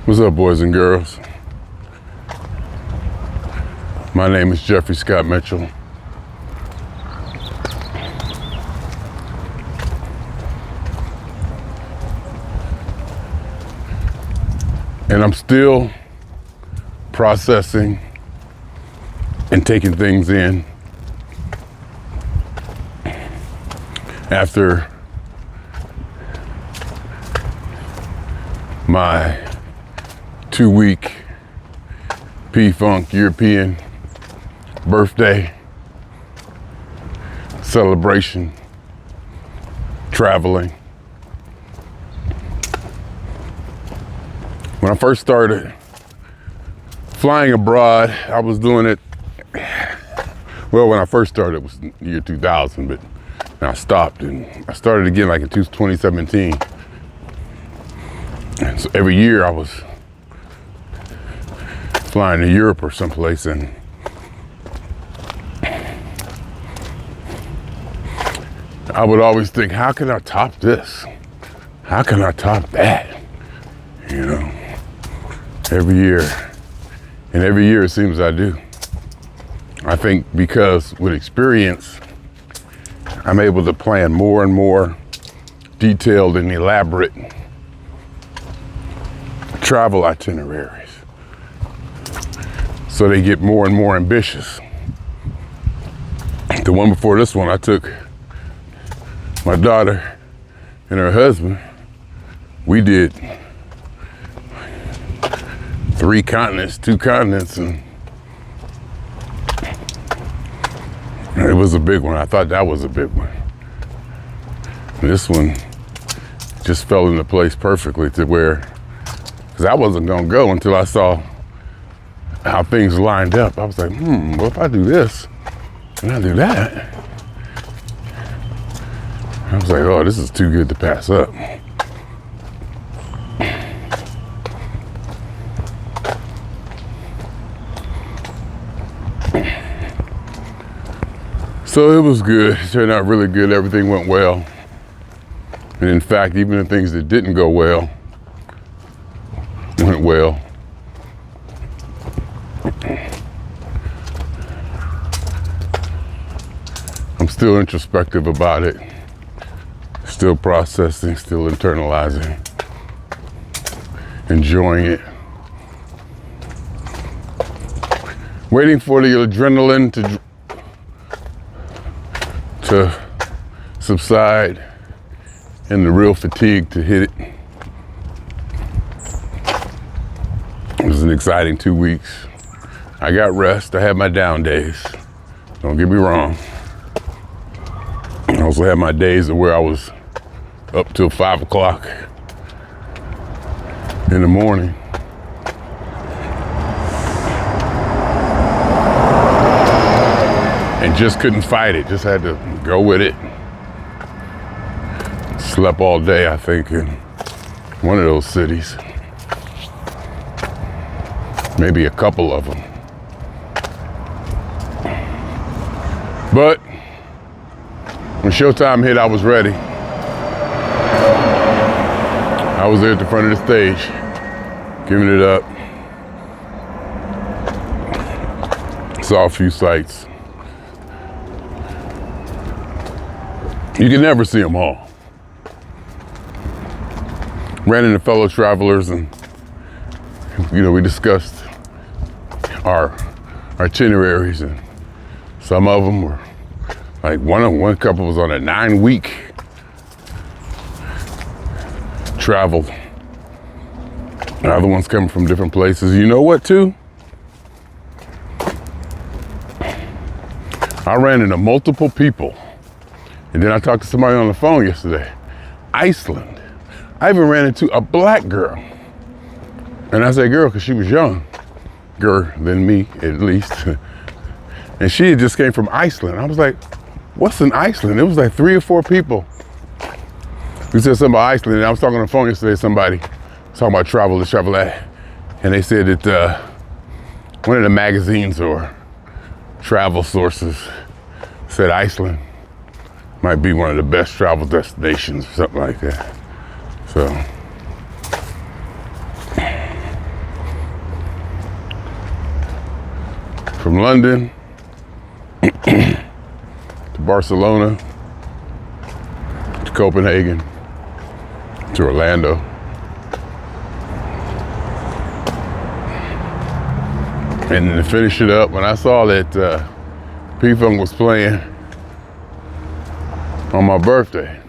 What's up, boys and girls? My name is Jeffrey Scott Mitchell. And I'm still processing and taking things in after my 2-week P-Funk European birthday celebration, traveling. When I first started flying abroad, I was doing it, well, when I first started, it was the year 2000, but I stopped and I started again like in 2017. And so every year I was flying to Europe or someplace, and I would always think, how can I top this? How can I top that? You know, every year. And every year it seems I do. I think because with experience, I'm able to plan more and more detailed and elaborate travel itineraries. So they get more and more ambitious. The one before this one, I took my daughter and her husband. We did 3 continents, 2 continents, and it was a big one. I thought that was a big one. And this one just fell into place perfectly to where, because I wasn't gonna go until I saw how things lined up. I was like, well, if I do this and I do that, I was like, oh, this is too good to pass up. So it was good. It turned out really good. Everything went well. And in fact, even the things that didn't go well went well. I'm still introspective about it, still processing, still internalizing, enjoying it. Waiting for the adrenaline to subside and the real fatigue to hit it. It was an exciting 2 weeks. I got rest. I had my down days. Don't get me wrong. I also had my days where I was up till 5 o'clock in the morning. And just couldn't fight it. Just had to go with it. Slept all day, I think, in one of those cities. Maybe a couple of them. But when showtime hit, I was ready. I was there at the front of the stage, giving it up. Saw a few sights. You can never see them all. Ran into fellow travelers, and we discussed our itineraries, and some of them were like one couple was on a 9-week travel. The other ones coming from different places. You know what, too? I ran into multiple people. And then I talked to somebody on the phone yesterday. Iceland. I even ran into a black girl. And I say girl because she was younger than me, at least. And she had just came from Iceland. I was like, what's in Iceland? It was like 3 or 4 people. We said something about Iceland, and I was talking on the phone yesterday, somebody talking about travel, this, travel, that. And they said that one of the magazines or travel sources said Iceland might be one of the best travel destinations or something like that. So from London to Barcelona to Copenhagen to Orlando. And to finish it up, when I saw that P-Funk was playing on my birthday,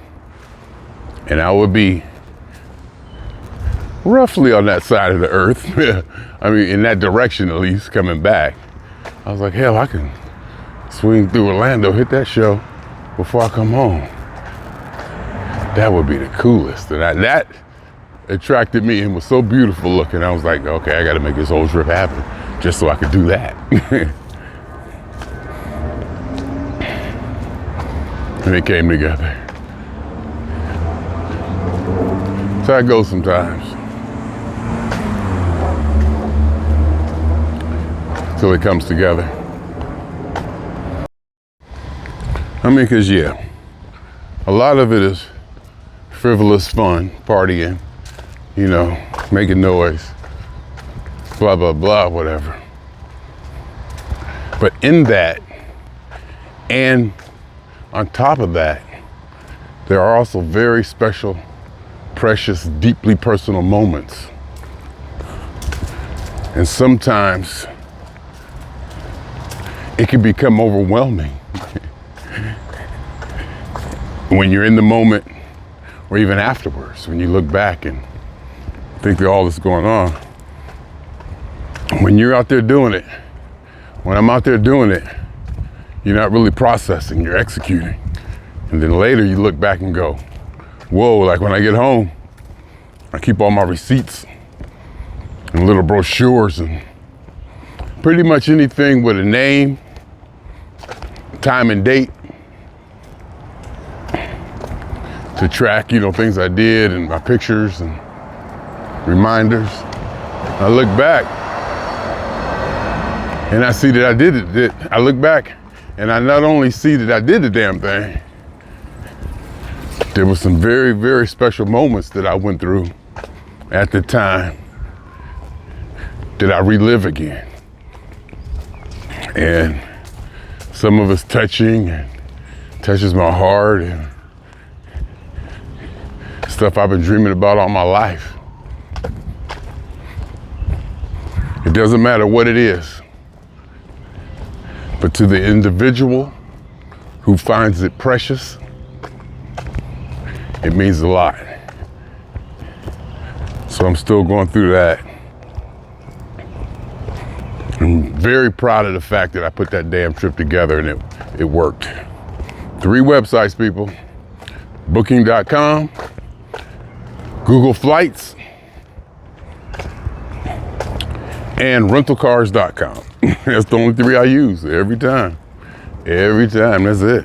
and I would be roughly on that side of the earth, I mean, in that direction at least, coming back, I was like, hell, I can swing through Orlando, hit that show before I come home. That would be the coolest. And that attracted me and was so beautiful looking. I was like, okay, I got to make this whole trip happen just so I could do that. And it came together. So I go sometimes. Till it comes together. I mean, cause yeah, a lot of it is frivolous fun, partying, you know, making noise, blah, blah, blah, whatever. But in that, and on top of that, there are also very special, precious, deeply personal moments. And sometimes it can become overwhelming when you're in the moment or even afterwards, when you look back and think that all this is going on. When you're out there doing it, when I'm out there doing it, you're not really processing, you're executing. And then later you look back and go, whoa, like when I get home, I keep all my receipts and little brochures and pretty much anything with a name, time and date to track, you know, things I did and my pictures and reminders. I look back and I see that I did it. I look back and I not only see that I did the damn thing, there were some very, very special moments that I went through at the time that I relive again. And some of it's touching and touches my heart and stuff I've been dreaming about all my life. It doesn't matter what it is, but to the individual who finds it precious, it means a lot. So I'm still going through that. I'm very proud of the fact that I put that damn trip together and it worked. 3 websites, people. Booking.com, Google Flights, and rentalcars.com. That's the only 3 I use every time. Every time, that's it.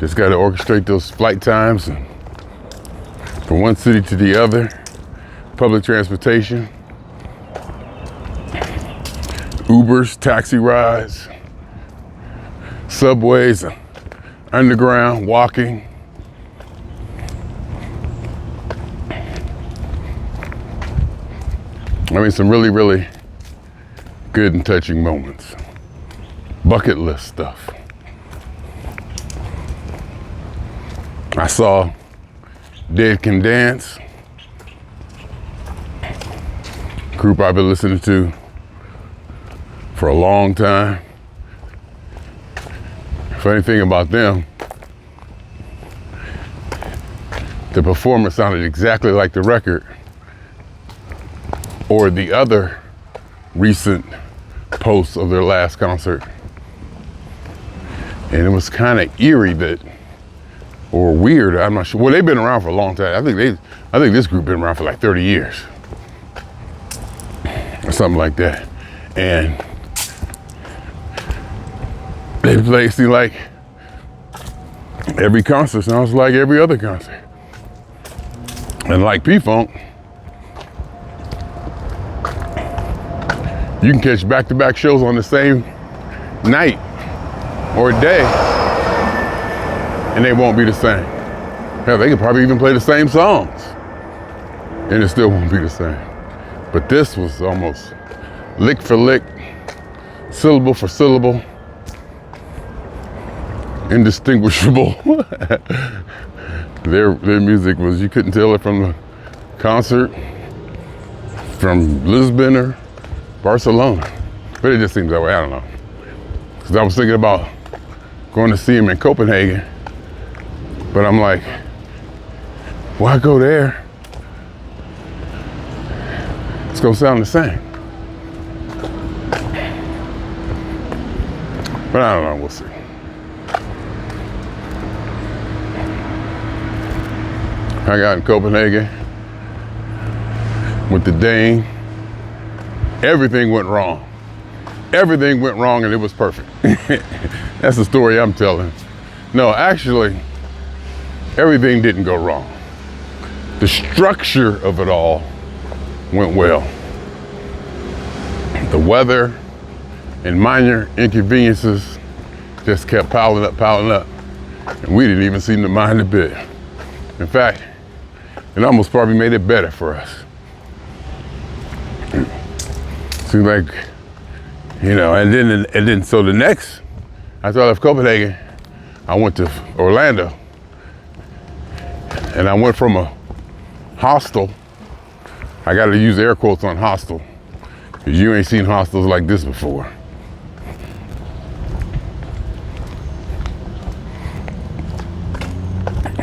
Just got to orchestrate those flight times from one city to the other. Public transportation, Ubers, taxi rides, subways, underground, walking. I mean, some really, really good and touching moments. Bucket list stuff. I saw Dead Can Dance, group I've been listening to for a long time. Funny thing about them, the performance sounded exactly like the record or the other recent posts of their last concert. And it was kind of eerie that, or weird, I'm not sure. Well, they've been around for a long time. I think this group been around for like 30 years. Or something like that. And they played, see, like every concert sounds like every other concert. And like P-Funk, you can catch back-to-back shows on the same night or day, and they won't be the same. Hell, they could probably even play the same songs, and it still won't be the same. But this was almost lick for lick, syllable for syllable, indistinguishable. Their music was, you couldn't tell it from the concert from Lisbon or Barcelona. But it just seems that way, I don't know. Because I was thinking about going to see him in Copenhagen, but I'm like, why go there? It's gonna sound the same. But I don't know, we'll see. I got in Copenhagen with the Dane. Everything went wrong. Everything went wrong and it was perfect. That's the story I'm telling. No, actually, everything didn't go wrong. The structure of it all went well. The weather and minor inconveniences just kept piling up, and we didn't even seem to mind a bit. In fact, it almost probably made it better for us. Seems like, you know, and then so the next, after I left Copenhagen, I went to Orlando, and I went from a hostel. I got to use air quotes on hostel, because you ain't seen hostels like this before.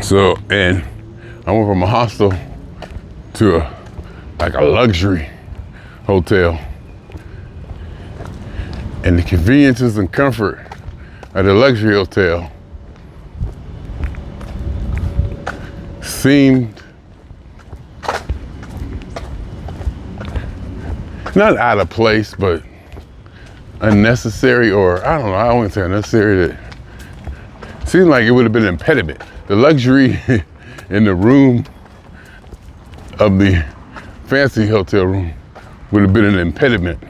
So, and I went from a hostel to like a luxury hotel. And the conveniences and comfort of the luxury hotel seemed not out of place, but unnecessary, or I don't know, I wouldn't say unnecessary. That seemed like it would have been an impediment. The luxury in the room of the fancy hotel room would have been an impediment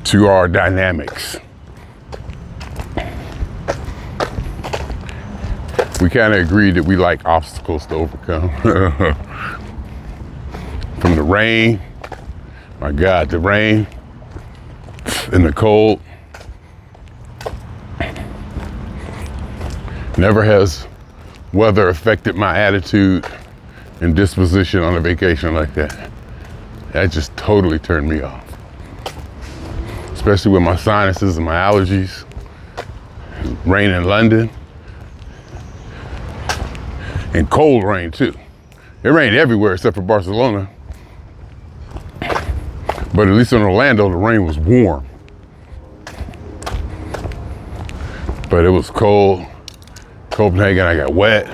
to our dynamics. We kind of agreed that we like obstacles to overcome. From the rain, my God, the rain and the cold. Never has weather affected my attitude and disposition on a vacation like that. That just totally turned me off. Especially with my sinuses and my allergies. Rain in London. And cold rain too. It rained everywhere except for Barcelona. But at least in Orlando, the rain was warm. But it was cold. Copenhagen, I got wet.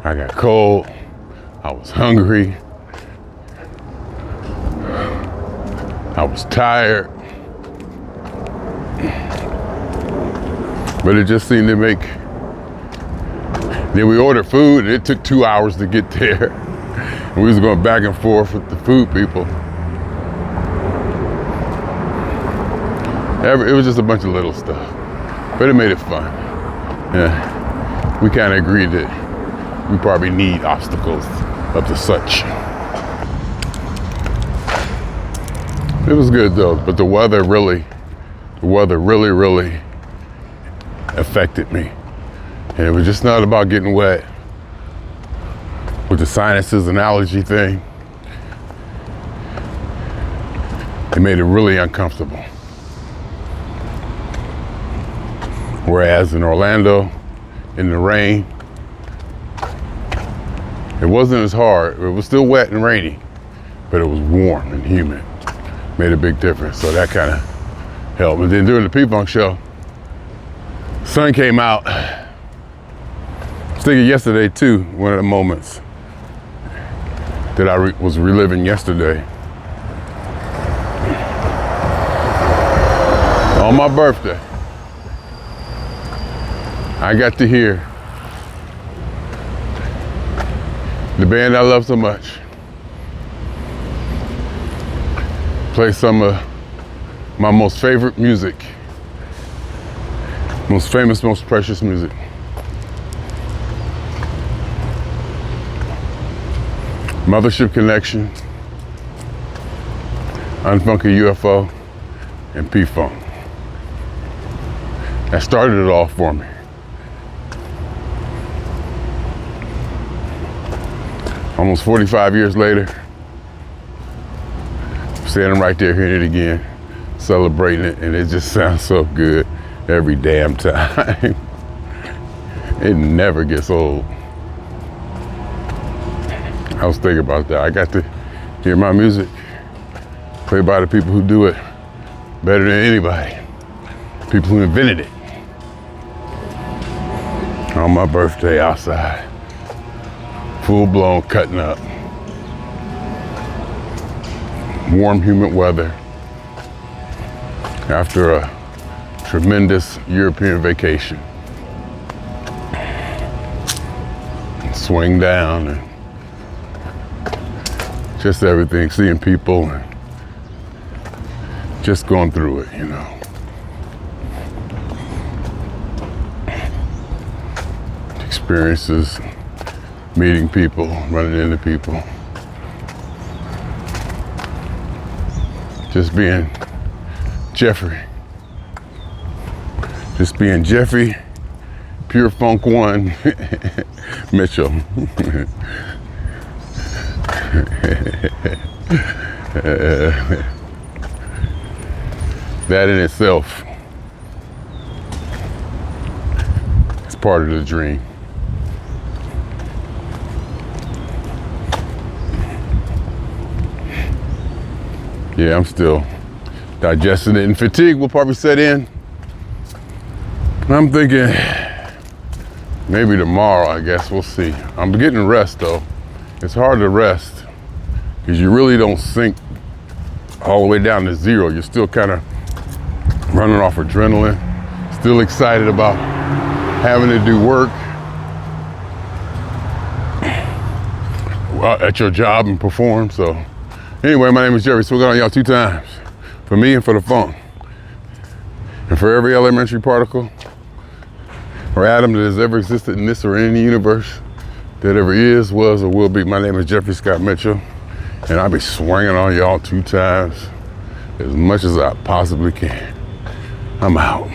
I got cold. I was hungry. I was tired. But it just seemed to make. Then we ordered food, and it took 2 hours to get there. And we was going back and forth with the food people. It was just a bunch of little stuff, but it made it fun. Yeah, we kind of agreed that we probably need obstacles of the such. It was good though, but the weather really affected me. And it was just not about getting wet with the sinuses and allergy thing. It made it really uncomfortable. Whereas in Orlando, in the rain, it wasn't as hard. It was still wet and rainy, but it was warm and humid. Made a big difference, so that kind of helped. And then during the P-Funk show, sun came out. I was thinking yesterday too, one of the moments that I was reliving yesterday. On my birthday, I got to hear the band I love so much play some of my most favorite music, most famous, most precious music. Mothership Connection, Unfunky UFO, and P-Funk. That started it off for me. Almost 45 years later, standing right there hearing it again, celebrating it, and it just sounds so good every damn time. It never gets old. I was thinking about that. I got to hear my music played by the people who do it better than anybody. People who invented it. On my birthday outside. Full blown cutting up. Warm, humid weather. After a tremendous European vacation. Swing down and just everything, seeing people and just going through it, you know. Experiences, meeting people, running into people. Just being Jeffrey. Just being Jeffrey, Pure Funk One, Mitchell. That in itself is part of the dream. Yeah, I'm still digesting it, and fatigue will probably set in. I'm thinking maybe tomorrow, I guess, we'll see. I'm getting rest though. It's hard to rest because you really don't sink all the way down to zero. You're still kind of running off adrenaline, still excited about having to do work at your job and perform. So anyway, my name is Jerry. So we're on y'all 2 times, for me and for the funk. And for every elementary particle or atom that has ever existed in this or any universe that ever is, was, or will be, my name is Jeffrey Scott Mitchell, and I'll be swinging on y'all 2 times as much as I possibly can. I'm out.